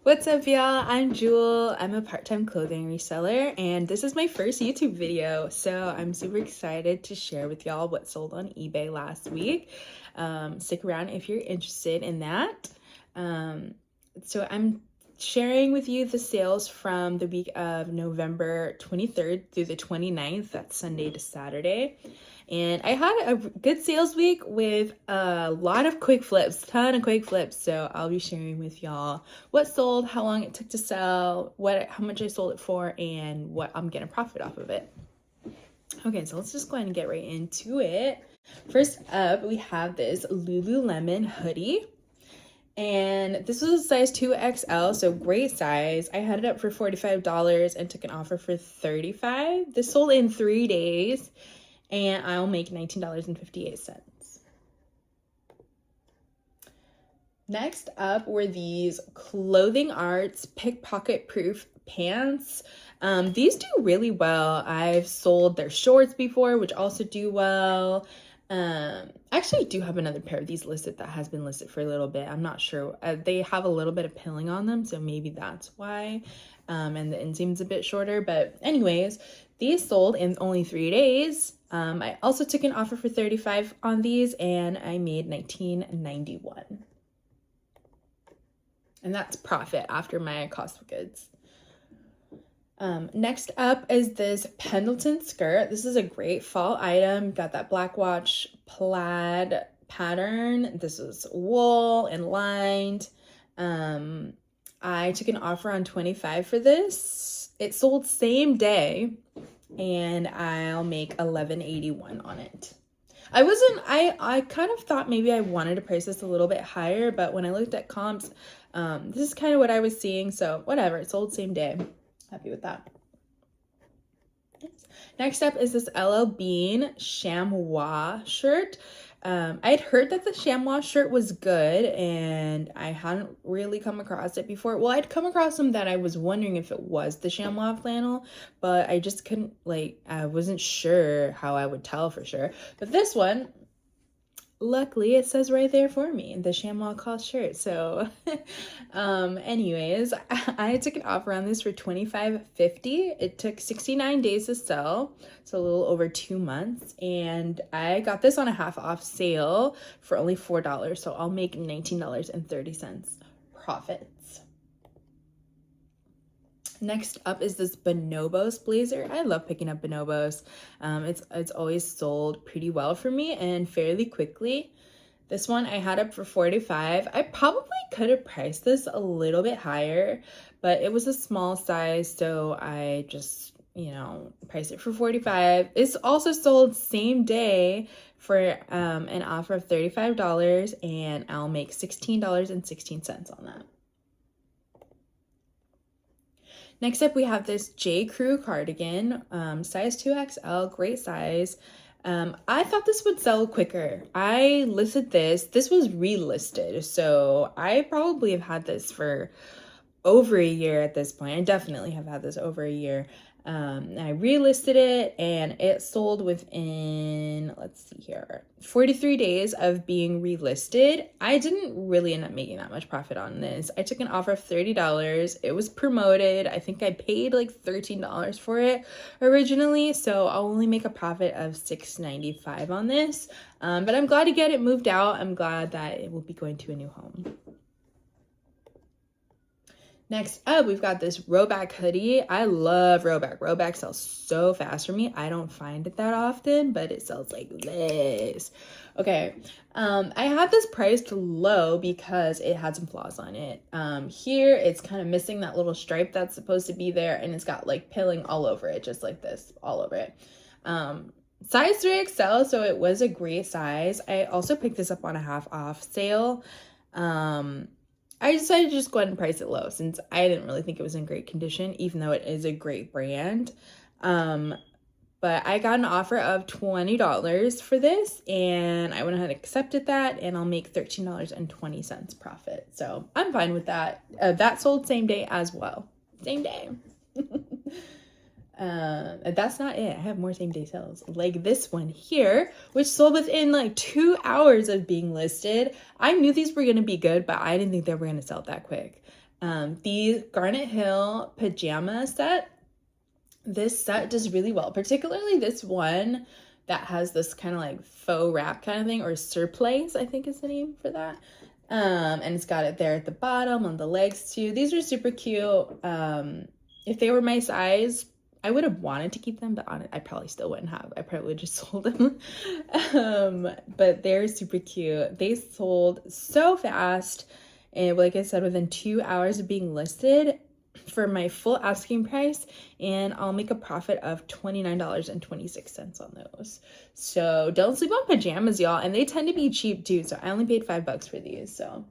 What's up, y'all? I'm Jewel. I'm a part-time clothing reseller, and this is my first YouTube video. So I'm super excited to share with y'all what sold on eBay last week. Stick around if you're interested in that. So I'm sharing with you the sales from the week of November 23rd through the 29th. That's Sunday to Saturday. And I had a good sales week with a lot of quick flips, ton of quick flips. So I'll be sharing with y'all what sold, how long it took to sell, how much I sold it for, and what I'm getting profit off of it. Okay, so let's just go ahead and get right into it. First up, we have this Lululemon hoodie. And this was a size 2XL, so great size. I had it up for $45 and took an offer for $35. This sold in 3 days. And I'll make $19.58. Next up were these Clothing Arts pickpocket proof pants. These do really well. I've sold their shorts before, which also do well. I actually do have another pair of these listed that has been listed for a little bit. I'm not sure. They have a little bit of pilling on them, so maybe that's why. And the inseam's a bit shorter. But anyways, these sold in only 3 days. I also took an offer for $35 on these, and I made $19.91. And that's profit after my cost of goods. Next up is this Pendleton skirt. This is a great fall item. Got that black watch plaid pattern. This is wool and lined. I took an offer on $25 for this. It sold same day, and I'll make $11.81 on it. I kind of thought maybe I wanted to price this a little bit higher, but when I looked at comps, this is kind of what I was seeing, so whatever, it sold same day. Happy with that. Next up is this LL Bean chamois shirt. I'd heard that the chamois shirt was good, and I hadn't really come across it before. Well, I'd come across them that I was wondering if it was the chamois flannel, but I just couldn't, I wasn't sure how I would tell for sure. But this one, luckily, it says right there for me, the chamois cloth shirt. So anyways, I took an offer on this for $25.50. It took 69 days to sell, so a little over 2 months, and I got this on a half off sale for only $4, so I'll make $19.30 profits. Next up is this Bonobos blazer. I love picking up Bonobos. It's always sold pretty well for me and fairly quickly. This one I had up for $45. I probably could have priced this a little bit higher, but it was a small size, so I just, priced it for $45. It's also sold same day for an offer of $35, and I'll make $16.16 on that. Next up, we have this J. Crew cardigan, size 2XL, great size. I thought this would sell quicker. I listed this. This was relisted, so I probably have had this for over a year at this point. I definitely have had this over a year. I relisted it, and it sold within, let's see here, 43 days of being relisted. I didn't really end up making that much profit on this. I took an offer of $30. It was promoted. I think I paid like $13 for it originally, so I'll only make a profit of $6.95 on this. But I'm glad to get it moved out. I'm glad that it will be going to a new home. Next up, we've got this Rowback hoodie. I love Rowback. Rowback sells so fast for me. I don't find it that often, but it sells like this. Okay, I had this priced low because it had some flaws on it. Here, it's kind of missing that little stripe that's supposed to be there, and it's got like pilling all over it, just like this, all over it. Size 3XL, so it was a great size. I also picked this up on a half off sale. I decided to just go ahead and price it low since I didn't really think it was in great condition, even though it is a great brand. But I got an offer of $20 for this, and I went ahead and accepted that, and I'll make $13.20 profit. So I'm fine with that. That sold same day as well. Same day. That's not it. I have more same day sales like this one here, which sold within like 2 hours of being listed. I knew these were going to be good, but I didn't think they were going to sell that quick. The Garnet Hill pajama set, this set does really well, particularly this one that has this kind of like faux wrap kind of thing, or surplice, I think is the name for that. And it's got it there at the bottom, on the legs too. These are super cute. If they were my size, I would have wanted to keep them, but on it, I probably still wouldn't have. I probably just sold them. But they're super cute. They sold so fast. And like I said, within 2 hours of being listed for my full asking price, and I'll make a profit of $29.26 on those. So don't sleep on pajamas, y'all. And they tend to be cheap too. So I only paid $5 for these. So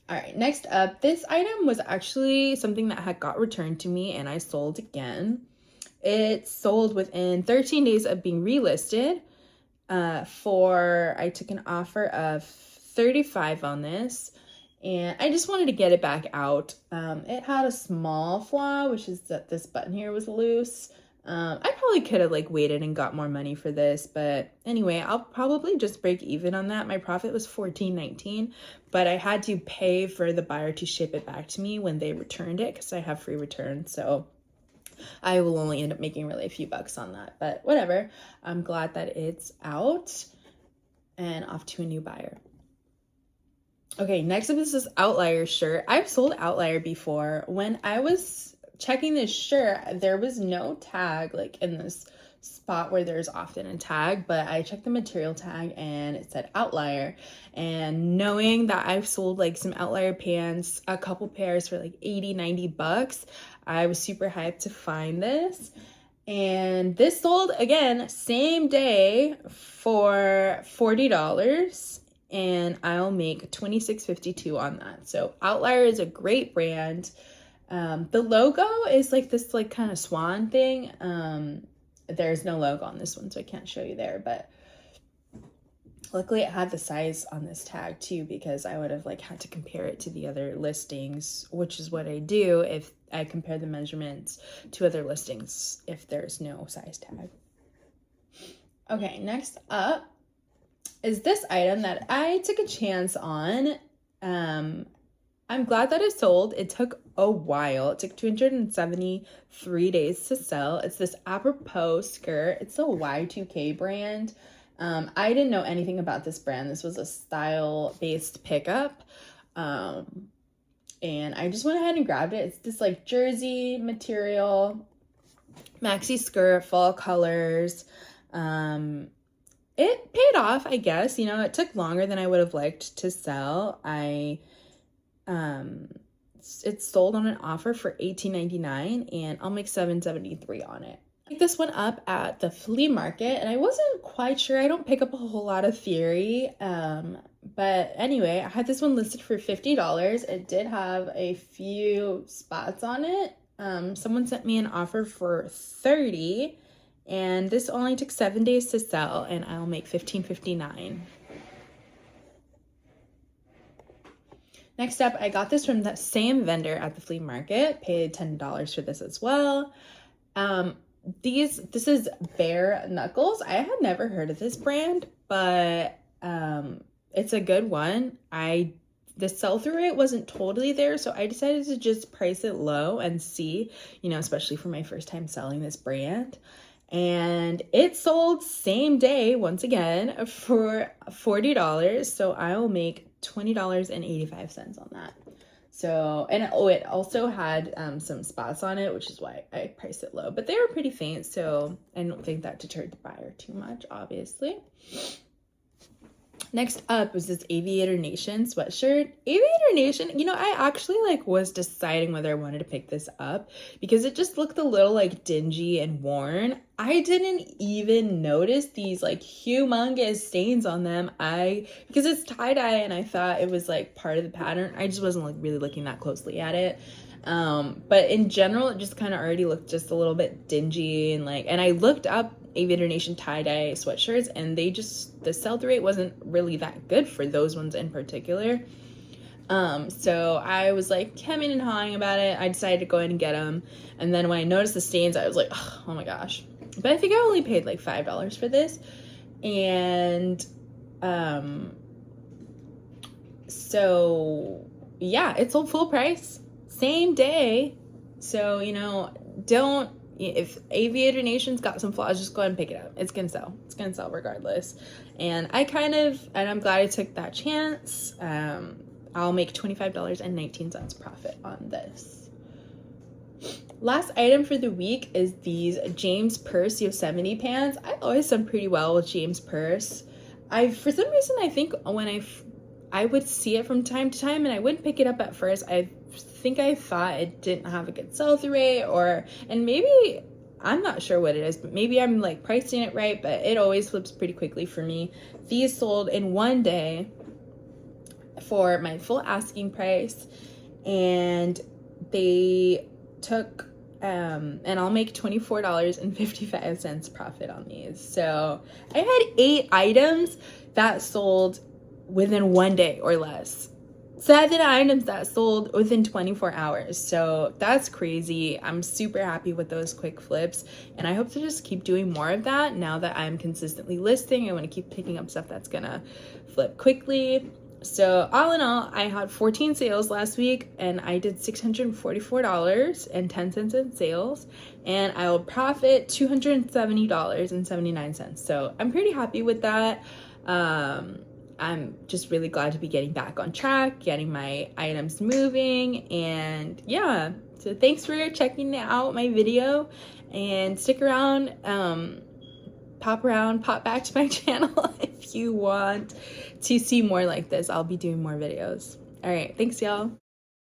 all right, next up, this item was actually something that had got returned to me and I sold again. It sold within 13 days of being relisted. I took an offer of $35 on this, and I just wanted to get it back out. It had a small flaw, which is that this button here was loose. I probably could have like waited and got more money for this, but anyway, I'll probably just break even on that. My profit was $14.19, but I had to pay for the buyer to ship it back to me when they returned it because I have free return. So I will only end up making really a few bucks on that, but whatever. I'm glad that it's out and off to a new buyer. Okay, next up is this Outlier shirt. I've sold Outlier before. When I was checking this shirt, there was no tag like in this spot where there's often a tag, but I checked the material tag and it said Outlier. And knowing that I've sold like some Outlier pants, a couple pairs for like 80-90 bucks, I was super hyped to find this. And this sold again same day for $40, and I'll make $26.52 on that. So Outlier is a great brand. The logo is like this like kind of swan thing. There's no logo on this one, so I can't show you there, but luckily it had the size on this tag too, because I would have like had to compare it to the other listings, which is what I do if I compare the measurements to other listings if there's no size tag. Okay, next up is this item that I took a chance on. I'm glad that it sold. It took a while. It took 273 days to sell. It's this apropos skirt. It's a Y2K brand. I didn't know anything about this brand. This was a style-based pickup. And I just went ahead and grabbed it. It's this like jersey material, maxi skirt, fall colors. It paid off, I guess. You know, it took longer than I would have liked to sell. It's sold on an offer for $18.99, and I'll make $7.73 on it. I picked this one up at the flea market, and I wasn't quite sure. I don't pick up a whole lot of theory, but anyway, I had this one listed for $50. It did have a few spots on it. Someone sent me an offer for $30, and this only took 7 days to sell, and I'll make $15.59. Next up, I got this from that same vendor at the flea market, paid $10 for this as well. This is Bare Knuckles. I had never heard of this brand, but it's a good one. The sell-through rate wasn't totally there, so I decided to just price it low and see, you know, especially for my first time selling this brand. And it sold same day, once again, for $40, so I'll make $20.85 on that. So, and it also had some spots on it, which is why I priced it low, but they were pretty faint, so I don't think that deterred the buyer too much, obviously. Next up was this Aviator Nation sweatshirt. Aviator Nation, you know, I actually like was deciding whether I wanted to pick this up because it just looked a little like dingy and worn. I didn't even notice these like humongous stains on them. Because it's tie-dye and I thought it was like part of the pattern. I just wasn't like really looking that closely at it. But in general, it just kind of already looked just a little bit dingy and I looked up Aviator Nation tie-dye sweatshirts and the sell-through rate wasn't really that good for those ones in particular. So I was like hemming and hawing about it. I decided to go ahead and get them. And then when I noticed the stains, I was like, oh my gosh. But I think I only paid like $5 for this. And, so yeah, it sold full price, same day. So, you know, if Aviator Nation's got some flaws, just go ahead and pick it up. It's gonna sell. It's gonna sell regardless. And I'm glad I took that chance. I'll make $25.19 profit on this. Last item for the week is these James Purse Yosemite pants. I always done pretty well with James Purse. For some reason, I think when I would see it from time to time and I wouldn't pick it up at first. I think I thought it didn't have a good sell-through rate, and maybe, I'm not sure what it is, but maybe I'm like pricing it right, but it always flips pretty quickly for me. These sold in one day for my full asking price, and they took and I'll make $24.55 profit on these. So I had 8 items that sold within one day or less. 7 items that sold within 24 hours. So that's crazy. I'm super happy with those quick flips, and I hope to just keep doing more of that now that I'm consistently listing. I want to keep picking up stuff that's gonna flip quickly. So all in all, I had 14 sales last week, and I did $644.10 in sales, and I will profit $270.79. So I'm pretty happy with that. I'm just really glad to be getting back on track, getting my items moving, and yeah. So thanks for checking out my video, and stick around, pop back to my channel if you want to see more like this. I'll be doing more videos. All right, thanks y'all.